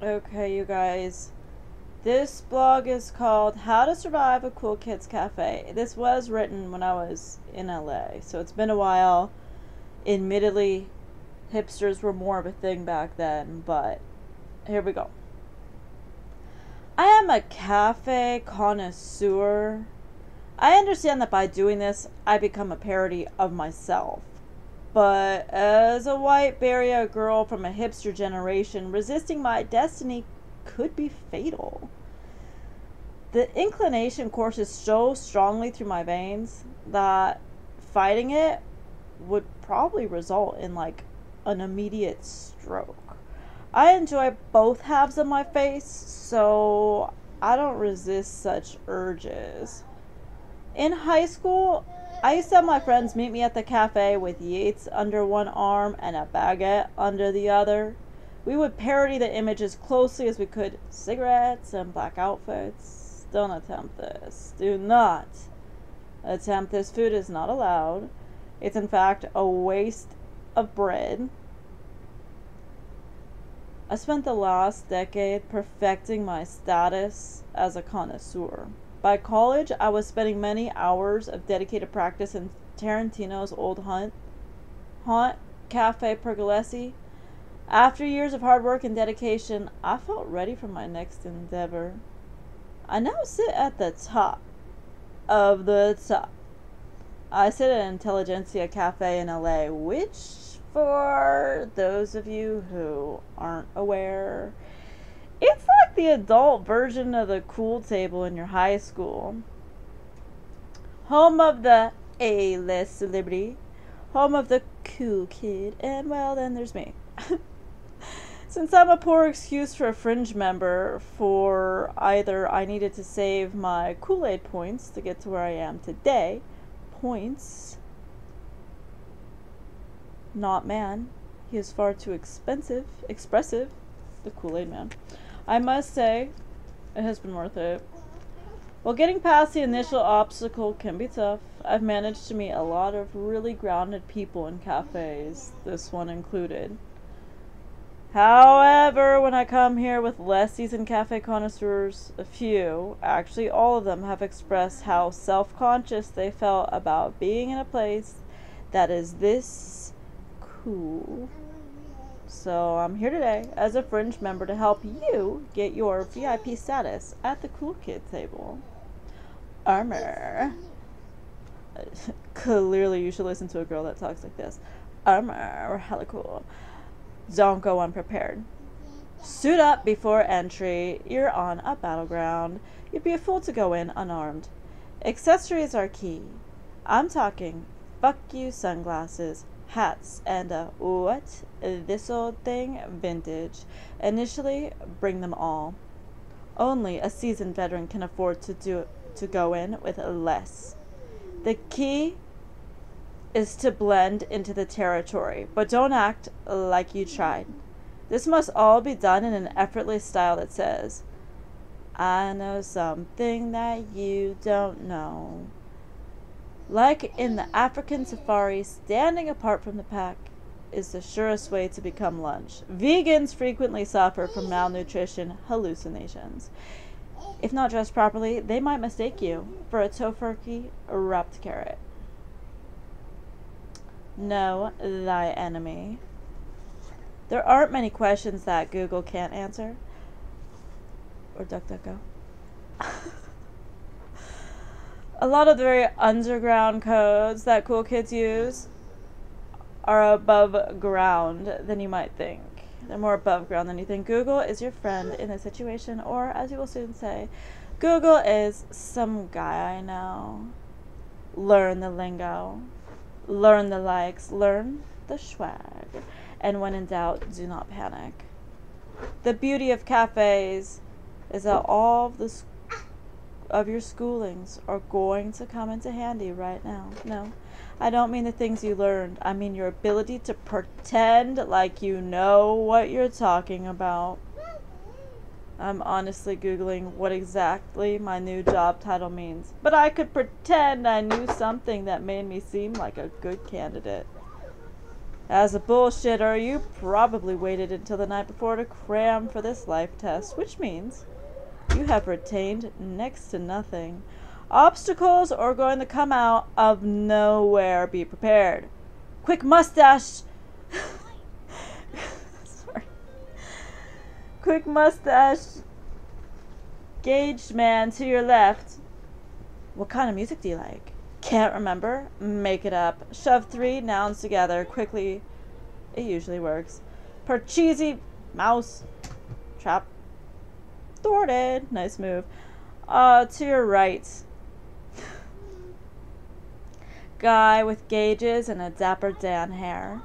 Okay, you guys. This blog is called How to Survive a Cool Kids Cafe. This was written when I was in LA, so it's been a while. Admittedly, hipsters were more of a thing back then, but here we go. I am a cafe connoisseur. I understand that by doing this, I become a parody of myself. But as a white barrier girl from a hipster generation, resisting my destiny could be fatal. The inclination courses so strongly through my veins that fighting it would probably result in like an immediate stroke. I enjoy both halves of my face, so I don't resist such urges. In high school, I used to have my friends meet me at the cafe with Yeats under one arm and a baguette under the other. We would parody the image as closely as we could. Cigarettes and black outfits. Don't attempt this. Do not attempt this. Food is not allowed. It's in fact a waste of bread. I spent the last decade perfecting my status as a connoisseur. By college, I was spending many hours of dedicated practice in Tarantino's old haunt, Cafe Pergolesi. After years of hard work and dedication, I felt ready for my next endeavor. I now sit at the top of the top. I sit at Intelligentsia Cafe in LA, which, for those of you who aren't aware, it's like the adult version of the cool table in your high school. Home of the A-list celebrity, home of the cool kid, and well, then there's me. Since I'm a poor excuse for a fringe member, for either I needed to save my Kool-Aid points to get to where I am today, points, not man, he is far too expressive, the Kool-Aid man. I must say, it has been worth it. While getting past the initial obstacle can be tough, I've managed to meet a lot of really grounded people in cafes, this one included. However, when I come here with less seasoned cafe connoisseurs, a few, actually all of them, have expressed how self-conscious they felt about being in a place that is this cool. So I'm here today as a fringe member to help you get your VIP status at the cool kid table. Armor. Clearly you should listen to a girl that talks like this. Armor, we're hella cool. Don't go unprepared. Suit up before entry. You're on a battleground. You'd be a fool to go in unarmed. Accessories are key. I'm talking fuck you sunglasses, hats, and what? This old thing? Vintage. Initially, bring them all. Only a seasoned veteran can afford to go in with less. The key is to blend into the territory, but don't act like you tried. This must all be done in an effortless style that says, I know something that you don't know. Like in the African safari, standing apart from the pack is the surest way to become lunch. Vegans frequently suffer from malnutrition hallucinations. If not dressed properly, they might mistake you for a tofurkey wrapped carrot. Know thy enemy. There aren't many questions that Google can't answer. Or DuckDuckGo. A lot of the very underground codes that cool kids use are above ground than you might think. They're more above ground than you think. Google is your friend in this situation, or as you will soon say, Google is some guy I know. Learn the lingo. Learn the likes, learn the swag, and when in doubt, do not panic. The beauty of cafes is that all of your schoolings are going to come into handy right now. No, I don't mean the things you learned. I mean your ability to pretend like you know what you're talking about. I'm honestly Googling what exactly my new job title means, but I could pretend I knew something that made me seem like a good candidate. As a bullshitter, you probably waited until the night before to cram for this life test, which means you have retained next to nothing. Obstacles are going to come out of nowhere. Be prepared. Quick mustache. Sorry. Quick mustache. Gauged man to your left. What kind of music do you like? Can't remember? Make it up. Shove 3 nouns together quickly. It usually works. Parcheesi. Mouse. Trap. Thwarted. Nice move. To your right. Guy with gauges and a Dapper Dan hair.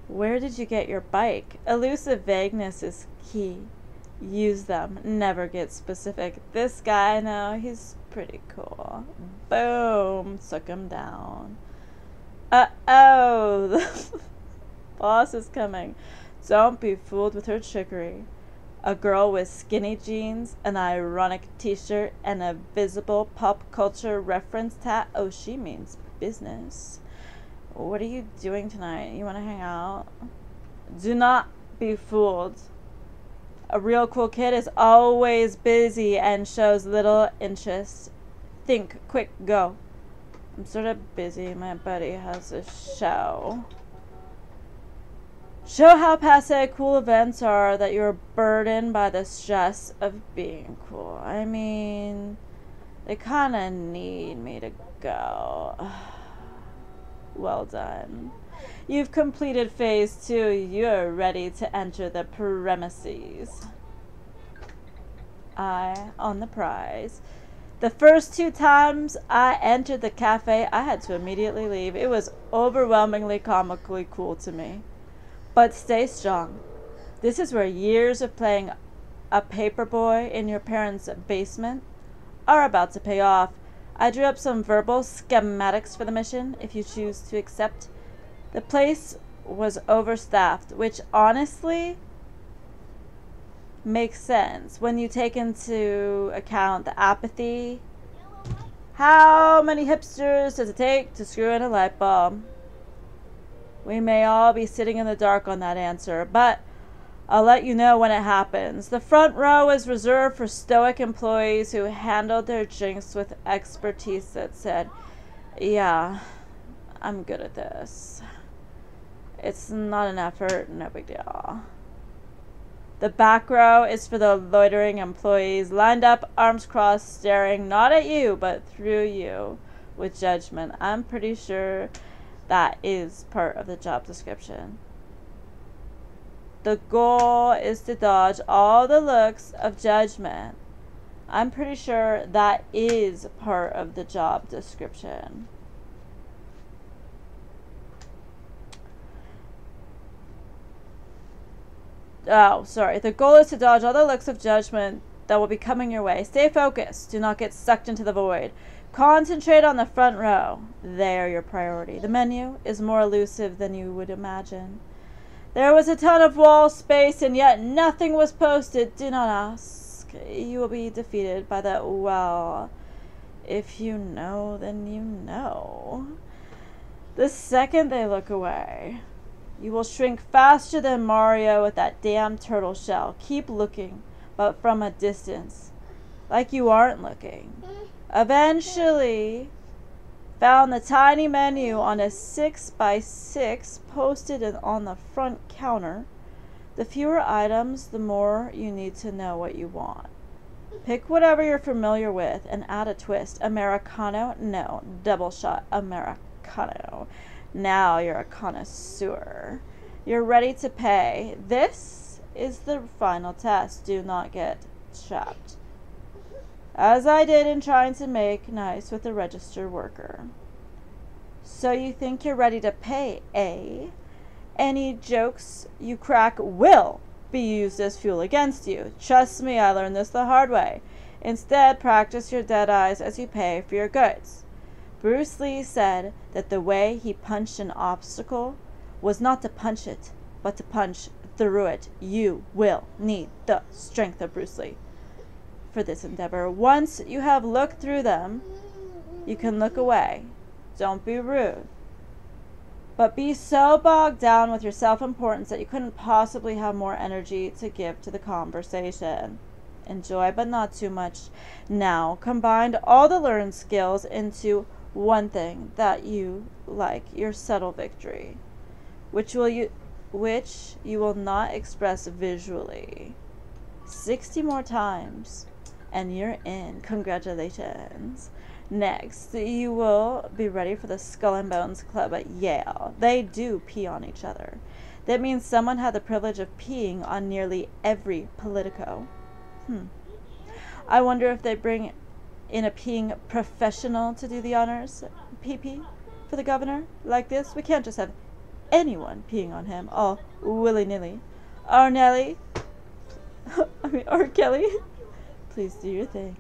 Where did you get your bike? Elusive vagueness is key. Use them. Never get specific. This guy, no, he's pretty cool. Boom. Took him down. Uh-oh. The boss is coming. Don't be fooled with her trickery. A girl with skinny jeans, an ironic t-shirt, and a visible pop culture reference tat. Oh, she means business. What are you doing tonight? You want to hang out? Do not be fooled. A real cool kid is always busy and shows little interest. Think, quick, go. I'm sort of busy. My buddy has a show. Show how passe cool events are, that you're burdened by the stress of being cool. I mean, they kind of need me to go. Well done. You've completed phase 2. You're ready to enter the premises. Eye on the prize. The first 2 times I entered the cafe, I had to immediately leave. It was overwhelmingly comically cool to me. But stay strong. This is where years of playing a paperboy in your parents' basement are about to pay off. I drew up some verbal schematics for the mission, if you choose to accept. The place was overstaffed, which honestly makes sense when you take into account the apathy. How many hipsters does it take to screw in a light bulb? We may all be sitting in the dark on that answer, but I'll let you know when it happens. The front row is reserved for stoic employees who handled their drinks with expertise that said, yeah, I'm good at this. It's not an effort, no big deal. The back row is for the loitering employees, lined up, arms crossed, staring not at you, but through you with judgment. I'm pretty sure that is part of the job description. The goal is to dodge all the looks of judgment. I'm pretty sure that is part of the job description. Oh, sorry. The goal is to dodge all the looks of judgment that will be coming your way. Stay focused. Do not get sucked into the void. Concentrate on the front row. They are your priority. The menu is more elusive than you would imagine. There was a ton of wall space, and yet nothing was posted. Do not ask. You will be defeated by the, well, if you know, then you know. The second they look away, you will shrink faster than Mario with that damn turtle shell. Keep looking, but from a distance, like you aren't looking. Eventually, found the tiny menu on a 6x6 posted on the front counter. The fewer items, the more you need to know what you want. Pick whatever you're familiar with and add a twist. Americano? No. Double shot Americano. Now you're a connoisseur. You're ready to pay. This is the final test. Do not get trapped, as I did in trying to make nice with the register worker. So you think you're ready to pay, eh? Any jokes you crack will be used as fuel against you. Trust me, I learned this the hard way. Instead, practice your dead eyes as you pay for your goods. Bruce Lee said that the way he punched an obstacle was not to punch it, but to punch through it. You will need the strength of Bruce Lee for this endeavor. Once you have looked through them, you can look away. Don't be rude. but be so bogged down with your self-importance that you couldn't possibly have more energy to give to the conversation. Enjoy, but not too much. Now, combine all the learned skills into one thing that you like, your subtle victory, which you will not express visually. 60 more times, and you're in. Congratulations. Next, you will be ready for the Skull and Bones Club at Yale. They do pee on each other. That means someone had the privilege of peeing on nearly every Politico. I wonder if they bring in a peeing professional to do the honors, PP, for the governor. Like this, we can't just have anyone peeing on him, all willy-nilly. Or Kelly, please do your thing.